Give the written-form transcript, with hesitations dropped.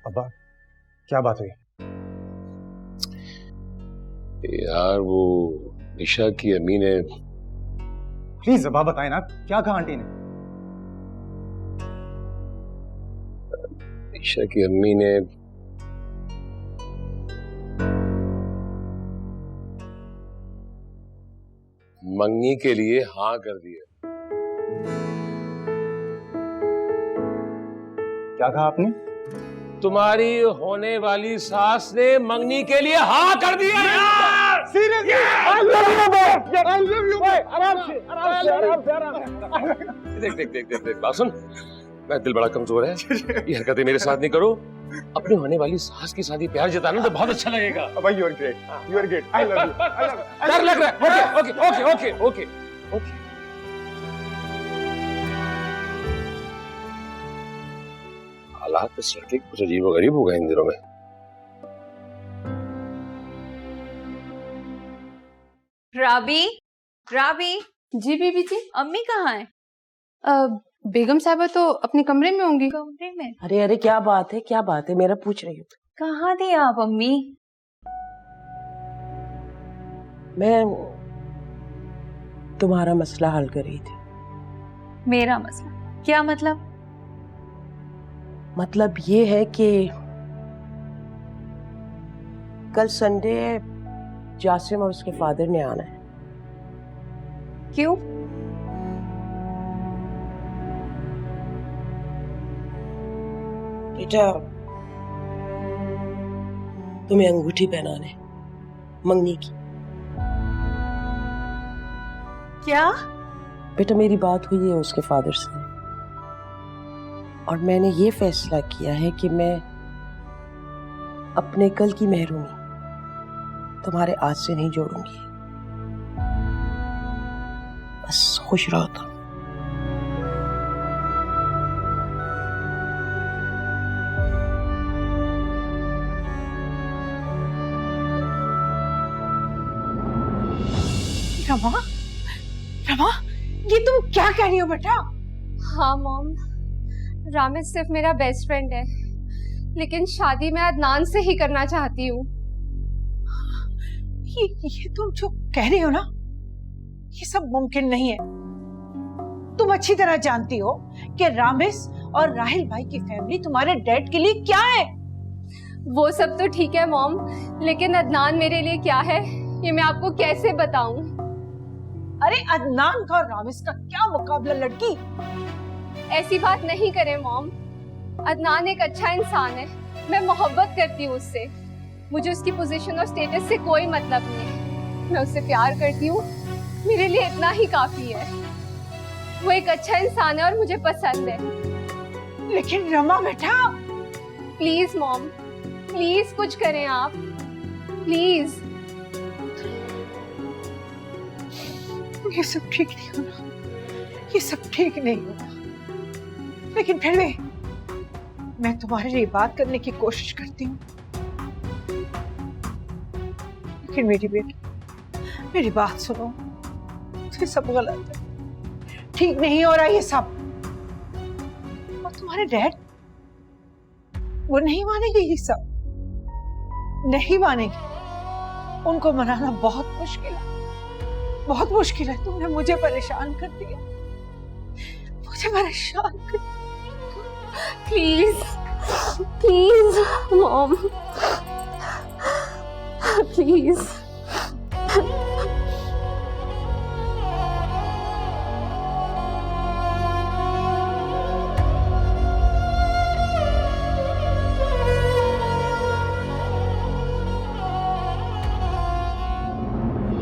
अब्बा क्या बात हुई? यार वो निशा की अम्मी ने। प्लीज अब्बा बताएं ना, क्या कहा आंटी ने? निशा की अम्मी ने मंगनी के लिए हाँ कर दिया। क्या कहा आपने? तुम्हारी होने वाली सास ने मंगनी के लिए हाँ कर दिया यार। Seriously? I love you boy, I love you boy. आराम से देख देख देख देख देख बात सुन, मैं दिल बड़ा कमजोर है, ये हरकतें मेरे साथ नहीं करो। अपनी होने वाली सास के साथ ही प्यार जताना तो बहुत अच्छा लगेगा। अब्बा you are great, you are great, I love you, I love you. डर लग रहा है। Okay okay okay okay okay. हालात इस लड़के कुछ अजीबोगरीब हो गए इन दिनों में। राबी, राबी। जी बीबी जी। अम्मी कहाँ है? बेगम साहबा तो अपने कमरे में होंगी। कमरे में? अरे अरे क्या बात है, मेरा पूछ रही हूँ। कहाँ थी आप अम्मी? मैं तुम्हारा मसला हल कर रही थी। मेरा मसला? क्या मतलब? मतलब ये है कि कल संडे है, जासिम और उसके फादर ने आना है। क्यों? बेटा तुम्हें अंगूठी पहनाने मंगनी की। क्या? बेटा मेरी बात हुई है उसके फादर से और मैंने ये फैसला किया है कि मैं अपने कल की महरूमी तुम्हारे आज से नहीं जोड़ूंगी। बस खुश रहो तुम। रमा, रमा, ये तुम क्या कह रही हो बेटा? हाँ मॉम, रामेश सिर्फ मेरा बेस्ट फ्रेंड है, लेकिन शादी मैं अदनान से ही करना चाहती हूँ। ये तुम जो कह रही हो ना, ये सब मुमकिन नहीं है। तुम अच्छी तरह जानती हो कि रामेश और राहिल भाई की फैमिली तुम्हारे डैड के लिए क्या है। वो सब तो ठीक है मॉम, लेकिन अदनान मेरे लिए क्या है ये मैं आपको कैसे बताऊं? अरे अदनान का और रामेश का क्या मुकाबला लड़की। ऐसी बात नहीं करें मॉम, अदनान एक अच्छा इंसान है, मैं मोहब्बत करती हूँ उससे। मुझे उसकी पोजीशन और स्टेटस से कोई मतलब नहीं है, मैं उससे प्यार करती हूँ, मेरे लिए इतना ही काफी है। वो एक अच्छा इंसान है और मुझे पसंद है। लेकिन रमा बेटा, प्लीज मॉम, प्लीज कुछ करें आप, प्लीज। ये सब ठीक नहीं होना, ये सब ठीक नहीं होना। लेकिन फिर भी मैं तुम्हारे लिए बात करने की कोशिश करती हूँ। लेकिन मेरी बेटी, मेरी बात सुनो, ये सब गलत है, ठीक नहीं हो रहा ये सब। और तुम्हारे डैड, वो नहीं मानेंगे ये सब, नहीं मानेंगे। उनको मनाना बहुत मुश्किल है, बहुत मुश्किल है। तुमने मुझे परेशान कर दिया, मुझे परेशान कर दिया। Please please mom, please.